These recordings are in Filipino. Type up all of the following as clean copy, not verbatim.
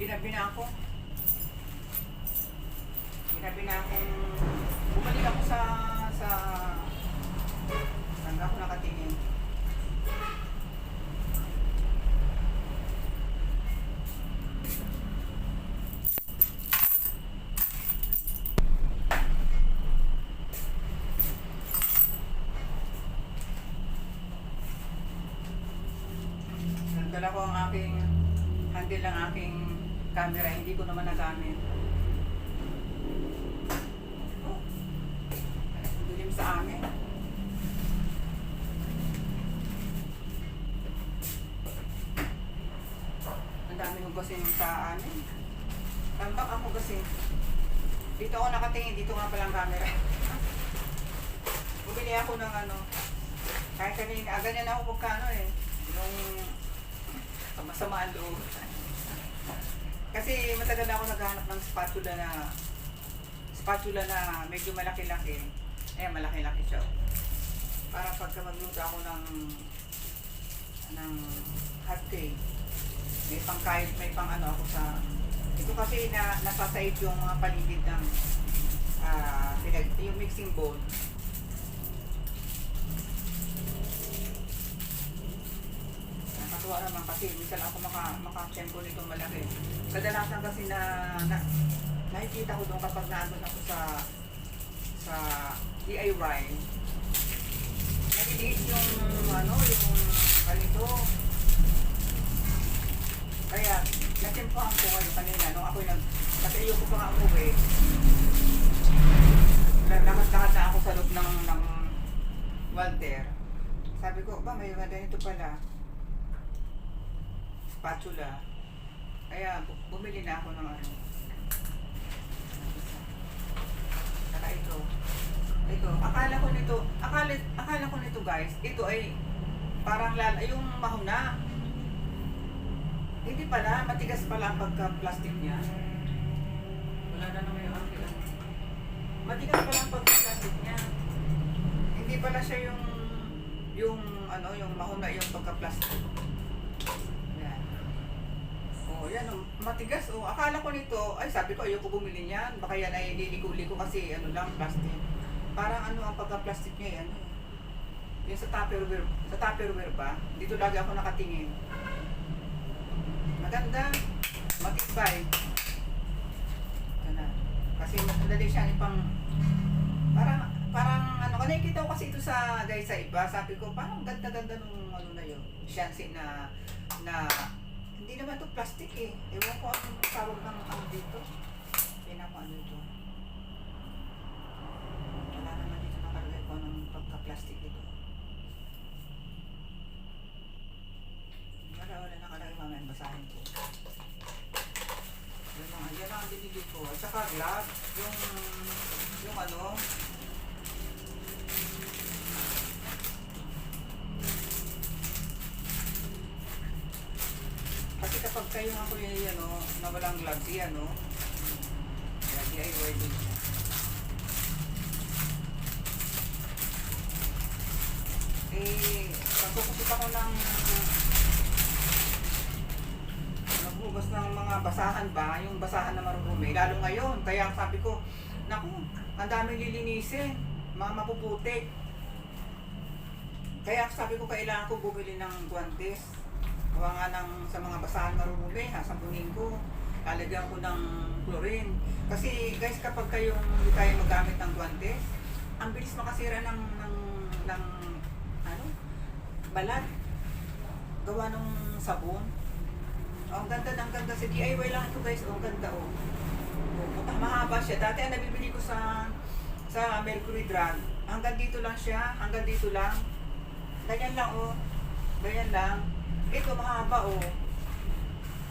Ginabi na ako. Ginabi na akong bumalik ako sa saan ako nakatingin. Nagdala ko ang aking handle ng aking camera, hindi ko naman nagamit. Oh, dilim sa amin. Ang dami ko kasi sa amin. Tambak ako kasi. Dito ako nakatingin, dito nga palang camera. Bumili ako ng ano, kahit kanina, ganyan ako pagkano eh. Yung masama ang loob. Kasi matagal na ako naghahanap ng spatula na medyo malaki-laki. Eh, malaki-laki siya. Para pagka magluto ako ng hot cake, may pangkayod, may pang ano ako sa... Ito kasi nasasayid yung mga paligid ng yung mixing bowl. Nakatuwa naman kasi minsan ako maka-tempo nitong malaki. Kadalasan kasi nakikita ko doon kapag naandun ako sa DIY. Naliliit yung yung ganito. Kaya natimpuhan ko ngayon kanina nung ako kasi ayoko pa nga umuwi. Lakad-lakad na ako sa loob ng Walter. Sabi ko, ba may ganito pala. Spatula. Kaya bumili na ako ng ano. Saka ito. Akala ko nito guys, ito ay parang yung mahuna. Hindi pala, matigas pala ang pagka-plastic niya. Wala na naman yung akin. Matigas pala ang pagka-plastic niya. Hindi pala siya yung mahuna yung pagka-plastic. Yan. Oh, yan, matigas. Oh, akala ko nito, ay sabi ko ayoko bumili niyan. Baka yan ay liliko kasi lang plastic. Parang ang pagka-plastic niya yan. Yung sa Tupperware ba? Dito lagi ako nakatingin. Maganda, matibay. Kasi madali siya ipang parang nakikita ko kasi ito sa iba, sabi ko parang ganda-ganda nung na yun, shansi na hindi naman to plastic eh. Ewan ko anong tawag ng dito. Pinapano ito. Wala naman dito nakalagay ko anong pagka-plastic dito. Wala nakalagay, mamaya basahin ko. Yan ang binili ko. At saka glove, yung kasi kapag kayo nga ko na walang gloves, yan DIY din siya. Pagkukusip ako naghugas ng mga basahan ba, yung basahan na marurumi, lalo ngayon. Kaya sabi ko, naku, ang daming lilinisin, mga mapuputik. Kaya sabi ko, kailangan ko bumili ng guantes. Gawa nga sa mga basahan marurumi, sabunin ko, lalagyan ko ng chlorine. Kasi guys, kapag hindi kayo magamit ng guantes, ang bilis makasira ng balat. Gawa ng sabon. Ang ganda sa DIY lang ito guys. Ang ganda mahaba siya. Dati ang nabibili ko sa Mercury Drug. Hanggang dito lang siya. Hanggang dito lang. Ganyan lang Ganyan lang. Ito mahaba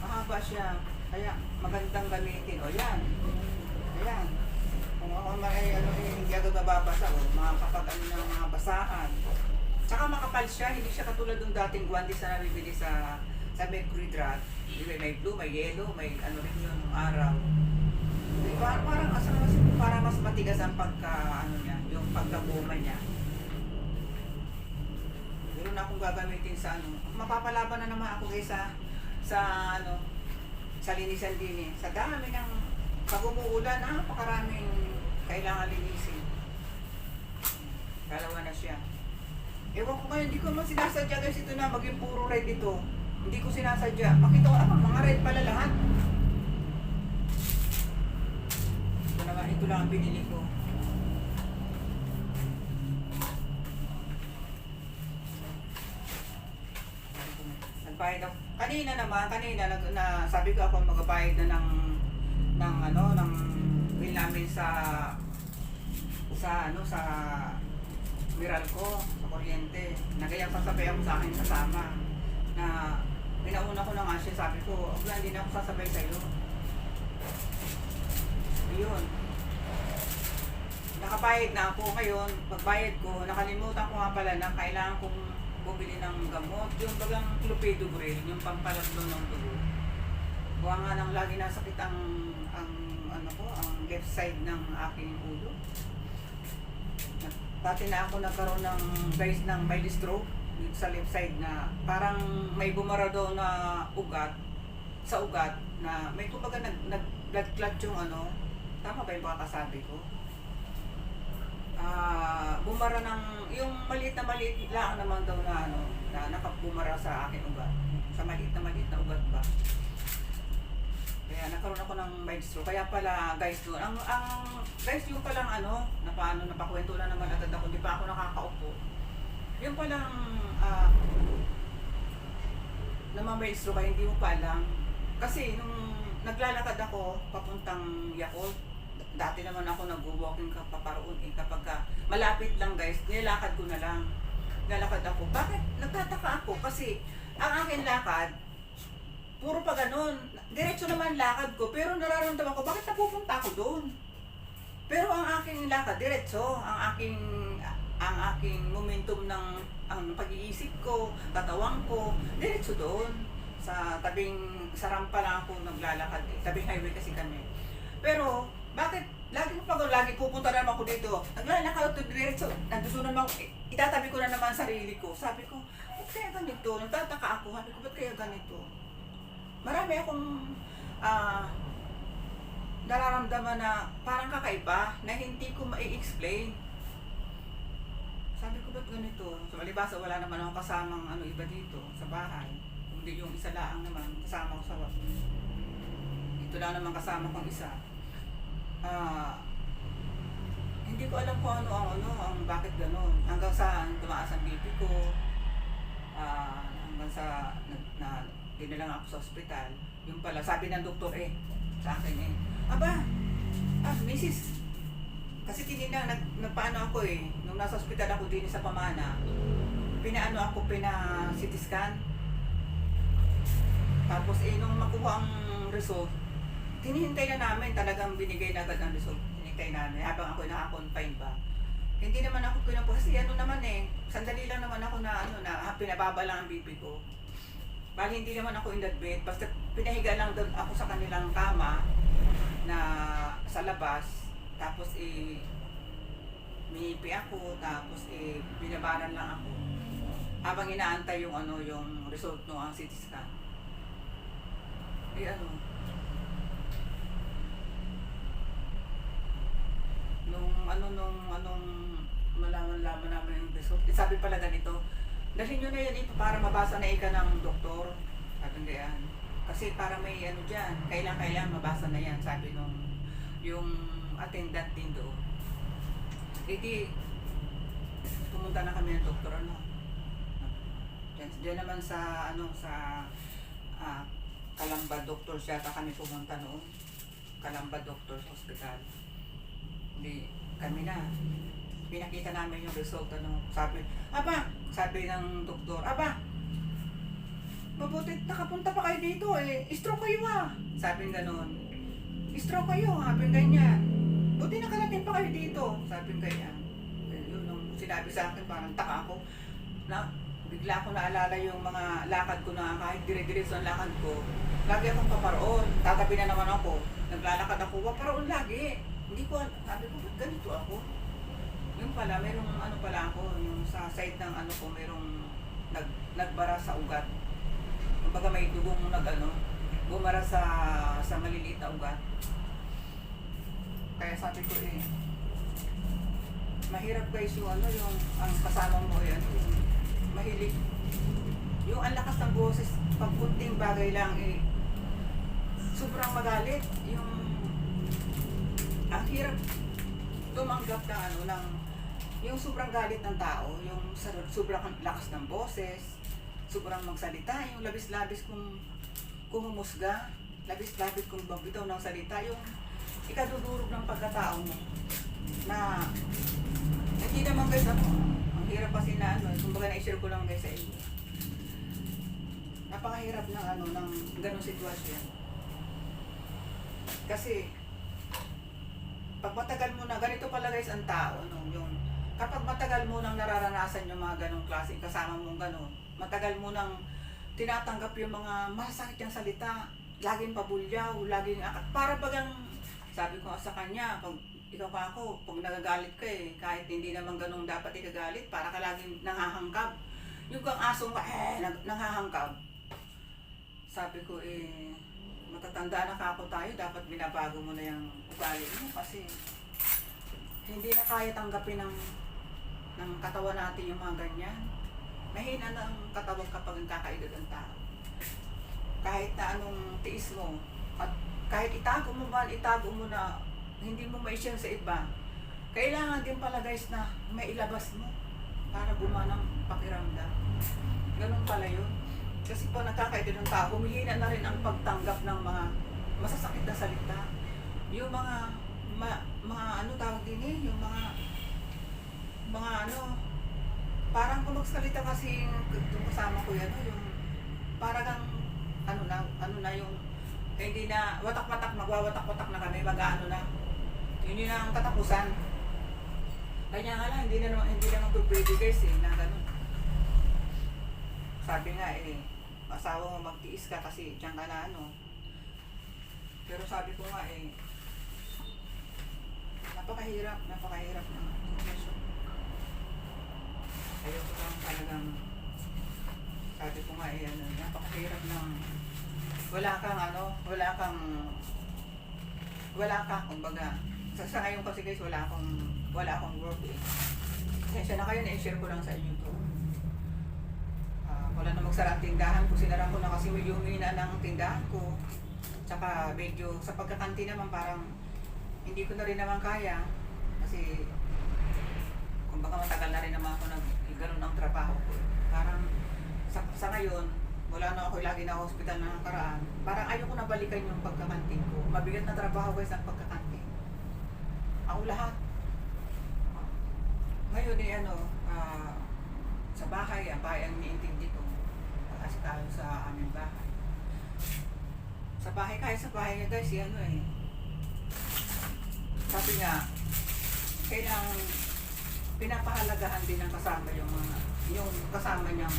Mahaba siya. Kaya magandang gamitin. Yan. Ayan. Kung ako hindi agad mababasa makakapag ng mga basahan. Tsaka makapal siya. Hindi siya katulad ng dating guantes na nabibili sa Mercury Drug. May blue, may yellow, may rin yung araw. Parang mas matigas ang niya, yung pagkabuma niya. Meron na akong gagamitin sa mapapalaban na naman ako guys sa sa linisan din eh. Sa dami ng pag umuulan, napakaraming kailangan linisin. Dalawa na siya. Ewan ko ngayon, hindi ko naman sinasadya guys ito na maging puro red ito. Hindi ko sinasadya. Makita ko mga red pala lahat. Ito naman, ito lang ang binili ko. Nagbayad ako. Kanina sabi ko ako magbayad na ng bill namin sa Meralco, sa kuryente. Nagayang sasabay ako sa akin kasama. Na pinauna ko na nga siya, sabi ko, hindi na ako sasabay sa'yo. Ayun. Nakabayad na ako ngayon. Pagbayad ko, nakalimutan ko nga pala na kailangan kong bumili ng gamot. Yung bagang clopidogrel, yung pampalaglo ng dugo. Kuha nga nang lagi nasakit ang left side ng aking ulo. Dati na ako nagkaroon ng mild stroke dito sa left side na parang may bumara daw na sa ugat na may kumbaga blood clot yung tama ba yung pagkakasabi ko? Bumara yung maliit lang naman daw na na nakabumara sa aking ugat. Sa maliit na ugat ba? Kaya nagkaroon ako ng mild stroke. Kaya pala guys, ang guys yung palang na paano napakwento na naman agad ako, di pa ako nakakaupo. Yung palang na mild stroke kaya hindi mo pa alam. Kasi nung naglalakad ako papuntang Yakult, dati naman ako nag-walking paparoon kapag malapit lang guys, nilakad ko na lang. Naglalakad ako. Bakit? Nagtataka ako kasi ang aking lakad puro pa ganun. Diretso naman lakad ko, pero nararamdaman ko, bakit napupunta ako doon? Pero ang aking lakad, diretso. Ang aking momentum ang pag-iisip ko, katawan ko, diretso doon. Sa rampa lang ako naglalakad. Tabing highway kasi kami. Pero, bakit? Lagi pupunta naman ako dito. Naglalakad ako diretso. Nandusunan naman ako, itatabi ko na naman sarili ko. Sabi ko, ba't kaya ganito? Nagtataka ako. Sabi ko, ba't kaya ganito? Marami akong nararamdaman na parang kakaiba na hindi ko ma-explain. Sabi ko, ba't ganito? So, malibasa, wala naman akong kasamang iba dito sa bahay. Hindi yung isa lang naman kasama ko sa ito lang naman kasama kong isa. Hindi ko alam kung ang bakit gano'n. Hanggang sa tumaas ang BP ko. Hanggang sa dinala ako sa ospital. Yung pala, sabi ng doktor sa akin Mrs. Kasi nagpaano ako nung nasa ospital ako din sa Pamana, pina-CT scan. Tapos nung makuha ang result, tinihintay na namin, talagang binigay na agad ang result. Tinihintay namin, habang ako naka-confine ba. Hindi naman ako kasi sandali lang naman ako na pinababa lang ang BP ko. Bali hindi naman ako in that bed, basta pinahiga lang doon ako sa kanilang kama na sa labas, tapos minipi ako, tapos binabaran lang ako habang inaantay yung yung result ng CT scan. Nung malaman namin yung result, sabi pala ganito, dalhin nyo na yan para mabasa na ng doktor. Sabi nga yan. Kasi para may dyan, kailangan mabasa na yan, sabi yung attendant din doon. Hindi, pumunta na kami ng doktor, Diyan naman sa, Kalamba Doctors yata kami pumunta noon. Kalamba Doctors Hospital. Hindi, kami na. Pinakita namin yung result, sabi ng doktor, mabuti nakapunta pa kayo dito stroke kayo Sabi gano'n. Stroke kayo, sabi ganyan. Buti nakarating pa kayo dito, sabi ganyan. Yun nung sinabi sa akin, parang taka ako. Bigla ko naalala yung mga lakad ko na kahit dire-diretso ang lakad ko. Lagi akong paparoon, tatabi na naman ako. Naglalakad ako, paparoon lagi. Hindi ko, sabi ko, ba't ganito ako? Yung pala, merong pala ako, yung sa side ng ko, merong nagbara sa ugat. Kumbaga may dugong bumara sa maliliit na ugat. Kaya sabi ko mahirap guys yung yung ang kasama mo yung mahilig. Yung ang lakas ng boses, pag kunting bagay lang sobrang magalit. Ang hirap tumanggap ng yung sobrang galit ng tao, yung sobrang lakas ng boses, sobrang magsalita, yung labis-labis kung humusga, labis-labis kung bambitaw ng salita, yung ikadudurog ng pagkatao mo. Na hindi naman guys ang hirap kasi kumbaga na-share ko lang guys sa inyo. Napakahirap ng ganong sitwasyon. Kasi pag matagal mo na, ganito pala guys ang tao, kapag matagal mo nang nararanasan yung mga ganong klase, kasama mong ganon, matagal mo nang tinatanggap yung mga masakit yung salita, laging pabulyaw, laging para bagang, sabi ko sa kanya, pag ikaw pa ako, pag nagagalit ka kahit hindi naman ganong dapat ikagalit, para ka laging nangahangkab. Yung kang asong nangahangkab. Sabi ko matatanda na kako tayo, dapat binabago mo na yung ugali mo kasi hindi na kaya tanggapin ng katawan natin yung mga ganyan. Mahina na ang katawan kapag kakaedad ang tao. Kahit na anong tiis mo, at kahit itago mo na hindi mo ma-share sa iba, kailangan din pala guys na may ilabas mo para gumanang pakiramdam. Ganun pala yun. Kasi pag nagkakaedad ng tao, humihina na rin ang pagtanggap ng mga masasakit na salita. Yung mga tawag din yung mga parang kung magsalita kasi yung kasama ko yung parang yung hindi na magwawatak-watak na kami, na yun ang katapusan. Kanya nga lang, hindi naman pwede guys na ganun. Sabi nga asawa mo magtiis ka kasi diyan ka na pero sabi ko nga napakahirap na sitwasyon. Ayoko lang talagang, sabi ko nga napakahirap ng wala ka kumbaga sa ngayon kasi guys wala akong work Pasensya na kayo, na-share ko lang sa inyo to. Wala na magsara ang tindahan ko, sinara ko na kasi medyo humina ng tindahan ko. Tsaka medyo sa pagkakanti naman parang hindi ko na rin naman kaya kasi kumbaga matagal na rin naman ako ganun ang trabaho ko. Parang sa ngayon, wala na ako lagi na hospital na nakaraan. Parang ayoko na balikan yung pagkakantin ko. Mabigat na trabaho guys ang pagkakantin. Ako lahat. Ngayon sa bahay, ang bahay ang niintindi ko. Kasi tayo sa aming bahay. Sa bahay, kahit sa bahay niya guys, sabi nga, kailangan pinapahalagahan din ng kasama yung kasama niyang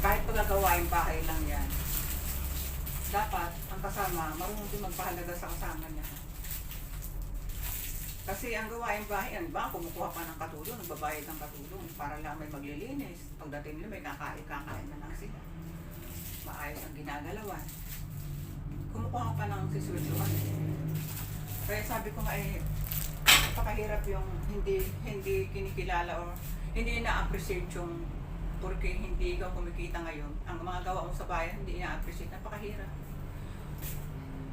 kahit pagagawain bahay lang yan. Dapat ang kasama marunong din magpahalaga sa kasama niya. Kasi ang gawain bahay, kumukuha pa ng katulong, nagbabayad ng katulong para lang may maglilinis. Pagdating nila may kakain na lang sila. Maayos ang ginagalawan. Kumukuha pa ng sisweldoan. Kaya sabi ko nga napakahirap yung hindi kinikilala o hindi na-appreciate yung porque hindi ikaw kumikita ngayon. Ang mga gawa mo sa bayan, hindi na-appreciate. Napakahirap.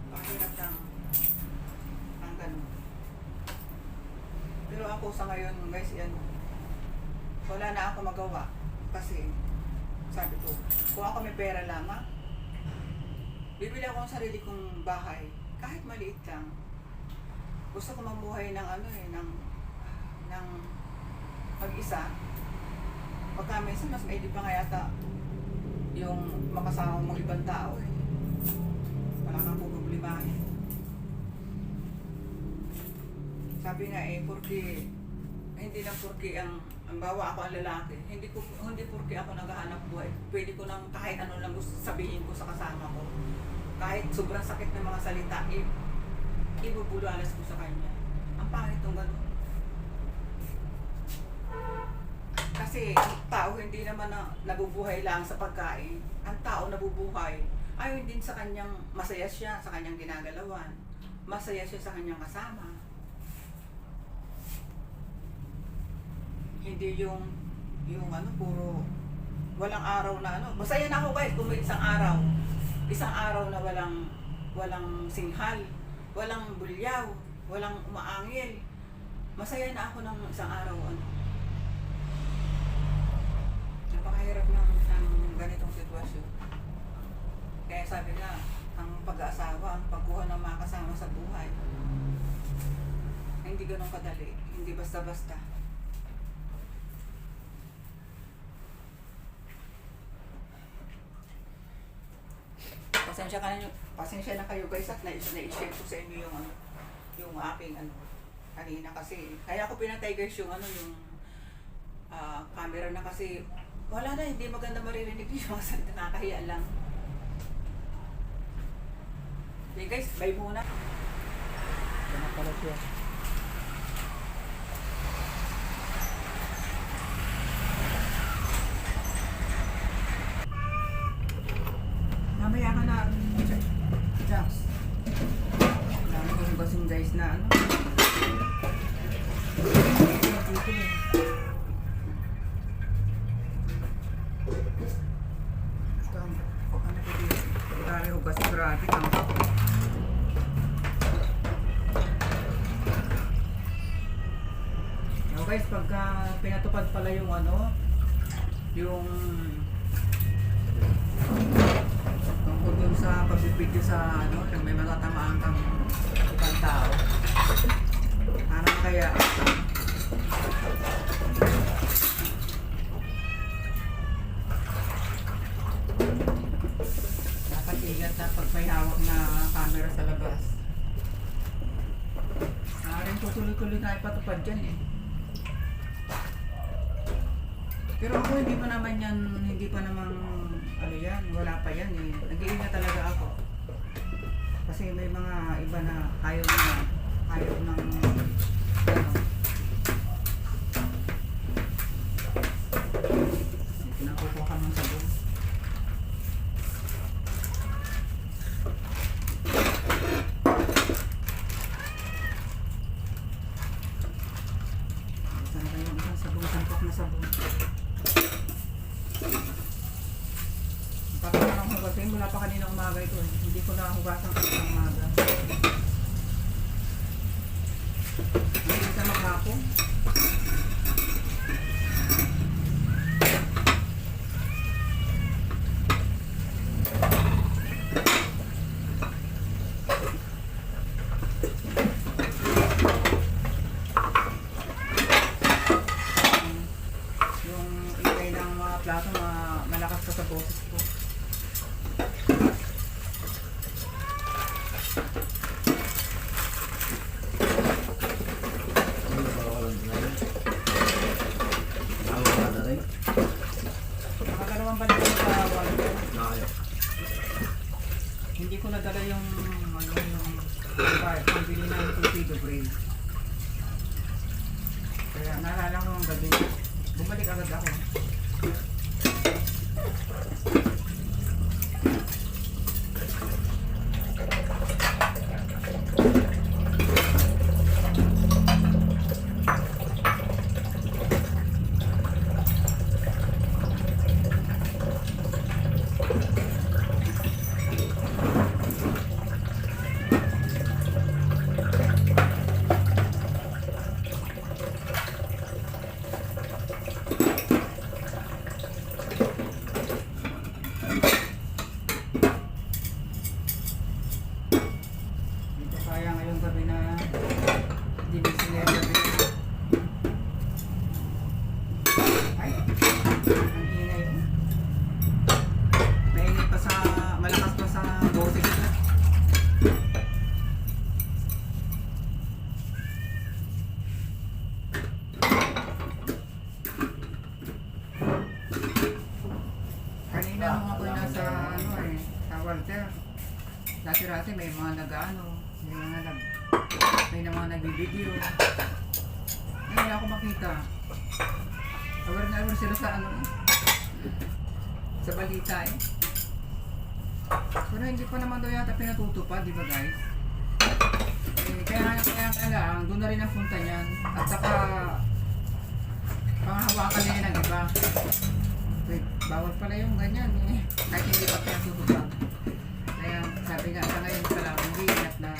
Napakahirap ng ganun. Pero ako sa ngayon, guys, wala na ako magawa. Kasi, sabi ko, kung ako may pera lamang, bibili ako ng sarili kong bahay. Kahit maliit lang. Gusto ko mamuhay ng ng mag-isa. Pagka minsan, mas maili pa nga yata yung makasama mong ibang tao Wala kang puproblemahin. Sabi nga porque hindi lang porque ang bawa ako ang lalaki, hindi porque ako naghahanap buhay, pwede ko nang kahit ano lang gusto sabihin ko sa kasama ko. Kahit sobrang sakit ng mga salita, ibubulalas ko sa kanya. Ang pangit ng gano'n. Kasi ang tao hindi naman nabubuhay lang sa pagkain. Ang tao nabubuhay Ayon din sa kanyang, masaya siya sa kanyang ginagalawan. Masaya siya sa kanyang kasama. Hindi yung ano, puro walang araw na ano. Masaya na ako guys kung may isang araw na walang singhal, walang bulyaw, walang umaangil. Masaya na ako ng isang araw ano. Napakahirap ng ganitong sitwasyon. Kaya sabi nga, ang pag-aasawa, ang pagkuha ng mga kasama sa buhay, hindi ganun kadali, hindi basta-basta. Pasensya na kayo guys at na-share ko sa inyo yung aking kanina kasi kaya ako pinatay guys yung camera na kasi wala na, hindi maganda maririnig yung mga salita, nakakahiya lang. Okay guys, bye muna. Ano pala siya? Mamaya ka na, Jax. Dami ko yung basing guys na ano. Dito eh. Ito, ano ko dito? Dami ko basing grabe kang. Guys, pagka pinatupad pala yung yung tungkol dun sa pagbibidyo sa yung may matatamaan kang ibang tao. Parang kaya dapat ingat na pag may hawak na camera sa labas. Maaaring tutuloy-tuloy na ipatupad dyan eh. Pero ako hindi pa naman wala pa yan eh. Nag-iingat talaga ako. Kasi may mga iba na ayaw ng nakukuha ka ng sabon. Saan kayo yung isang sabon, sampok na sabon. Kasi mula pa kanina umaga ito eh. Hindi ko na hugasan kanina umaga. Hindi sa maghapon. Yung ingay ng mga plato malakas pa sa boses ko. Nakadalawang balik ko sa wallet. Hindi ko nadala yung pambili ng tubig brain. Kaya naalala ko ang gabi. Bumalik agad ako. Walter. Dati-dati may mga may mga nagbibideo. Ay, wala akong makita. Aware na aware sila sa sa balita eh. Pero hindi pa naman daw yata pinatutupad, di ba guys? Kaya lang, doon na rin ang punta niyan. At saka, panghawakan nila ng iba. Wait, bawal pala yung ganyan eh. Kahit hindi pa pinatutupad. Kaya sabi nga, sa ngayon pa lang, hindi ingat na.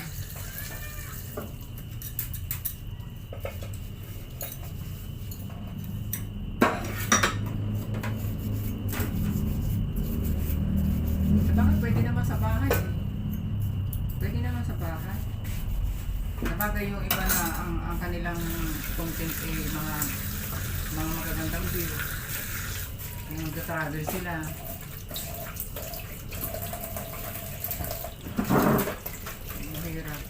Sabagay, pwede naman sa bahay eh. Pwede naman sa bahay. Sabagay yung iba na ang kanilang content eh mga magagandang view. Yung mag-travel sila. Mahirap.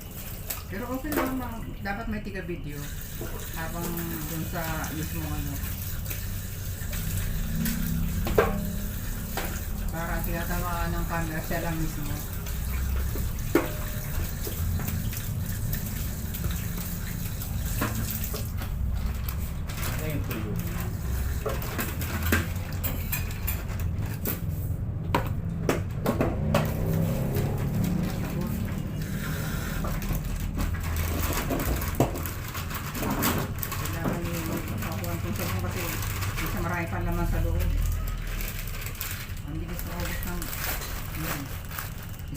Pero okay lang dapat may tiga video habang dun sa mismo ano. Para tinatamaan ng camera siya lang mismo. Ayun po yun. Kailangan yung makakuha kung sabon kasi isa marami pa laman sa loob. Ang bilis na ubos ng yan.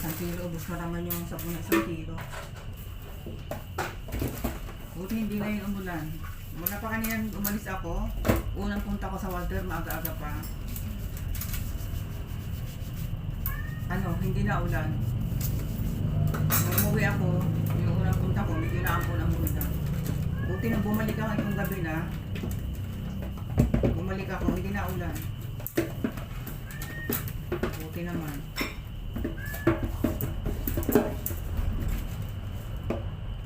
1 kilo ubos na naman yung sabon na 1 kilo. Buti hindi na yung umulan. Mula pa kanina umalis ako, unang punta ko sa Walter, maaga-aga pa. Ano, hindi na ulan. Nung umuwi ako, yung unang punta ko, medyo naambon ang ulan. Buti nang bumalik ako itong gabi na, bumalik ako, hindi na ulan. Buti naman.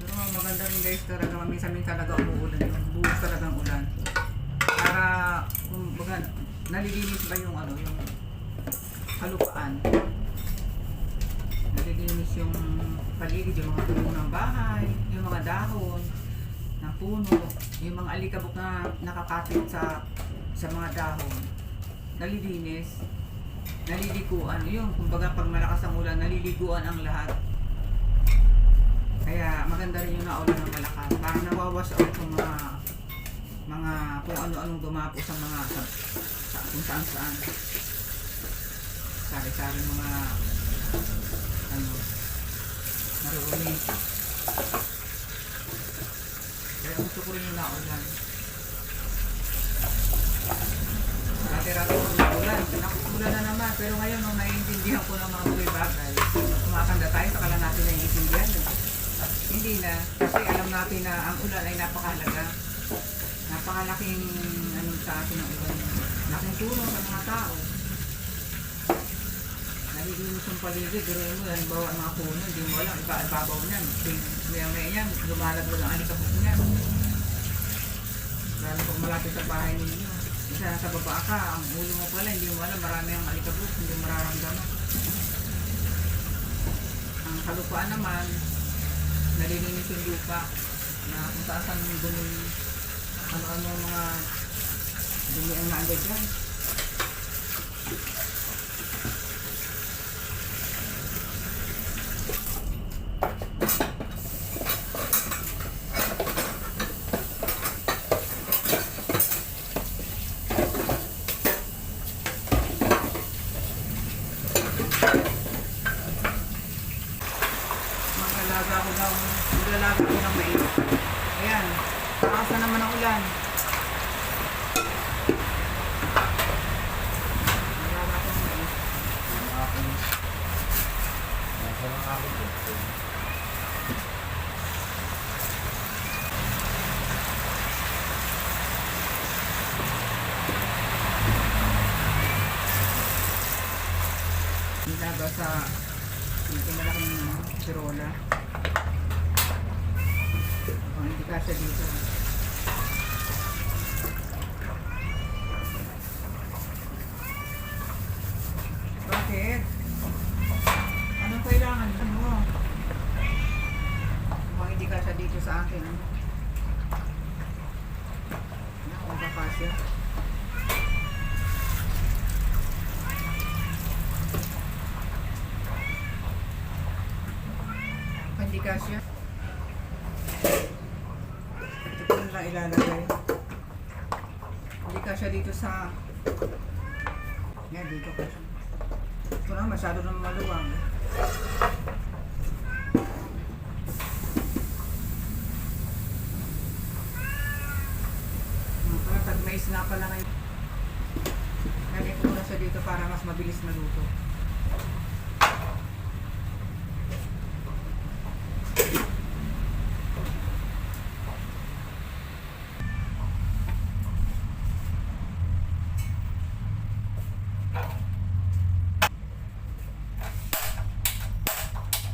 Pero maganda rin guys, talaga minsan talaga umuulan yun. Buhos talagang ulan. Para, kung baga, nalilinis ba yung ano, yung kalupaan. Nalilinis yung paligid, yung mga puno ng bahay, yung mga dahon ng puno, yung mga alikabok na nakakapit sa mga dahon. Nalilinis. Naliliguan. Yung, kumbaga pag malakas ang ulan, naliliguan ang lahat. Kaya maganda rin yung naulan ng malakas. Parang nawawas out yung mga kung ano-anong dumapo sa mga kung saan-saan. Sari-sari mga ano marumi. Kaya gusto ko rin yung naulan. Dati-dati kung naulan, nakukulan na naman. Pero ngayon, nung naiintindihan ko ng mga bagay, kumakanda tayo, saka lang natin naiintindihan. Hindi na, kasi alam natin na ang ulan ay napakahalaga. Napakalaking ano sa atin ng ulan. Laking tulong sa mga tao. Nalilinis yung paligid, pero mo, halimbawa ang mga puno, hindi mo alam, ibabaw niyan. Maya-maya niyan, lumalagod ang alikabok niyan. Lalo pag malapit sa bahay ninyo. Isa nasa baba ka, ang ulo mo pala, hindi mo alam, marami ang alikabok, hindi mo mararamdaman. Ang kalupaan naman, nalilinis yung lupa na kung saan dumi, ano-ano mga dumi ang naagad dyan. Maglalaga ko ng mais. Ayan, taas na naman ang ulan. Maglalaga ko ng mais. Nasa lang ako dito. Nilaga sa malaking sirola. Hindi kasya dito. Bakit? Anong kailangan mo? Mukhang hindi kasya dito sa akin. Naku, ba kasya? kasya. Ito po na lang ilalagay. Hindi kasya dito sa... Yan, dito kasya. Ito na, masyado na maluwang. Tag-mais nga pala ngayon. Lagay ko muna siya dito para mas mabilis maluto.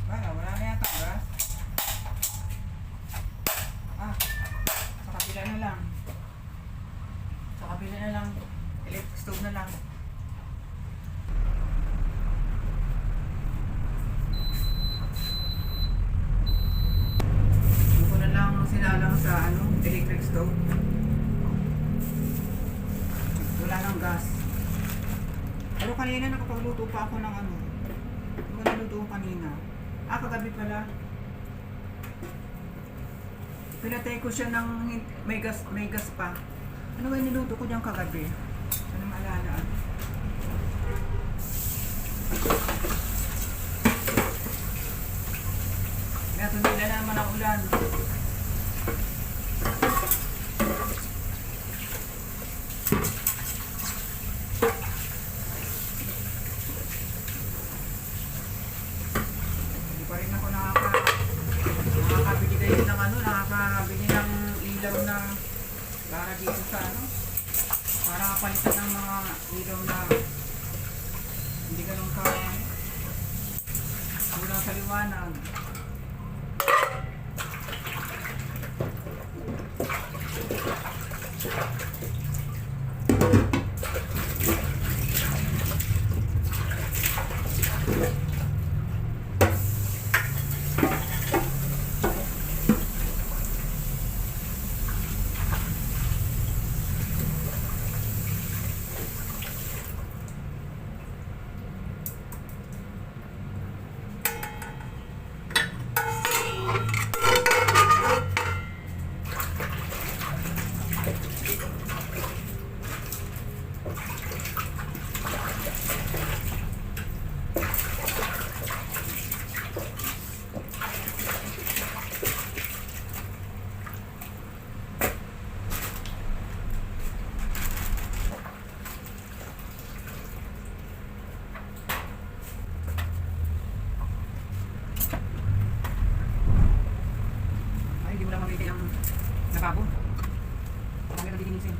Wala na yata, gas. Sa kapila na lang. Sa kabila na lang, electric stove na lang. Hindi ko na lang sinalang sa electric stove. Wala nang gas. Pero kanina nakapagluto pa ako ng Hindi ko naluto ko kanina. Kagabi pala. Pinatay ko siya ng may gas pa. Ano ba niluto ko diyang kagabi? Anong alala? Kaya tumila na naman ang ulan. Hindi pa rin ako nakakabili kayo ng nakakabili ng ilaw na para dito sa para kapalitan ng mga ilaw na hindi ganun kulang sa liwanag. Nakabo. Kami nagdidinisin.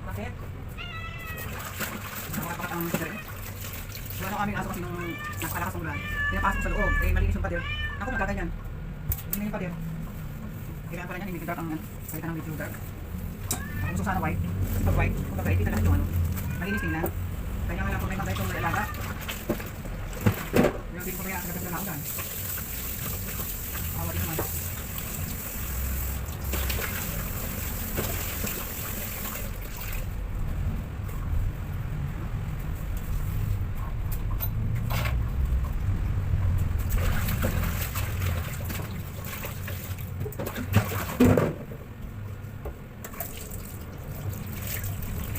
Bakit? Nakakapakat ang sigaret. Wala nung aming aso kasi nung nakakalakas ng ulan. Pinapasok sa loob. Malinis yung pader. Ako nagkaganyan. Hindi na yung pader. Kailangan pala niyan, hindi dark ang palitan ng video dark. Ako gusto sana white. Kasi pag white, kung pag-white, ito lahat yung malinis tingnan. Kaya nga lang kung may mga itong alaga. Yung hindi ko kaya nagkagad na ulan. Awa din naman.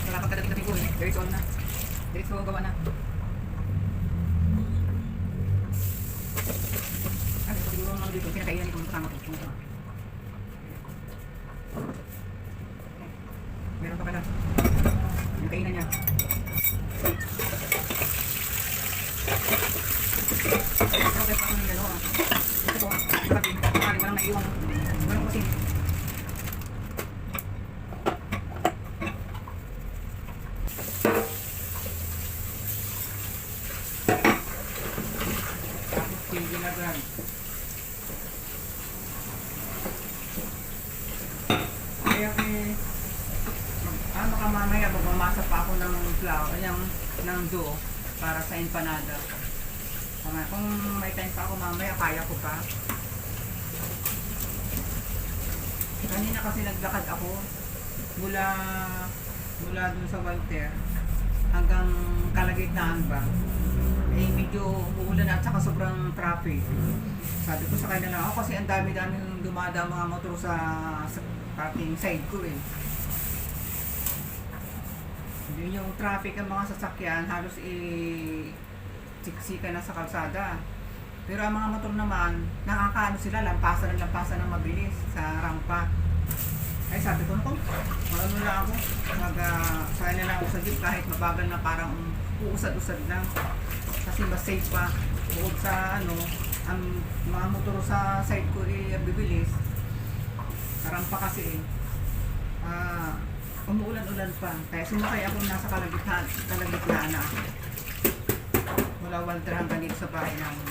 Wala pang kadating-dating ko eh. Diretso na. Diretso gawa na. Yung pinakainan ni kung kasama ko. Meron pa pala. Yung kainan niya. Pero guys, ako yung gano'n. Ito po, sabi, kali walang naiiwan. Walang kasi. Tapos yung ginagawa. Kaya ano ka mamaya, magmamasa pa ako ng flour, ng dough para sa empanada. Kung may time pa ako mamaya, kaya ko pa. Kanina kasi naglakad ako mula dun sa Walter hanggang Kalagitnaan ba. Eh medyo umuulan at saka sobrang traffic. Sabi ko sa kanya lang ako kasi ang dami-daming dumadang mga motor sa parking side ko eh. Yun yung traffic ng mga sasakyan, halos siksika na sa kalsada. Pero ang mga motor naman, nakakaano sila, lampasan ng mabilis sa rampa. Ay sabi ko, ano lang ako, sakay na lang ako sa jeep kahit mabagal na parang uusad-usad lang. Kasi mas safe pa. Bukod sa ang mga motor sa side ko bibilis. Sa rampa kasi umuulan-ulan pa. Kaya sumakay ako nasa kalagitnaan na ako. Mula Walter hanggang dito sa bahay namin.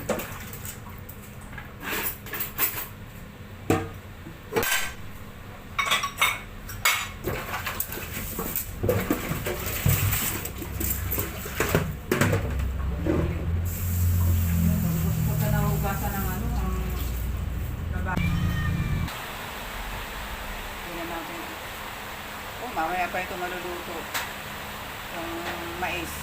Punta na hugasan ng ang baba. Tingnan natin. Oh, mamaya pa ito maluluto. Yung mais.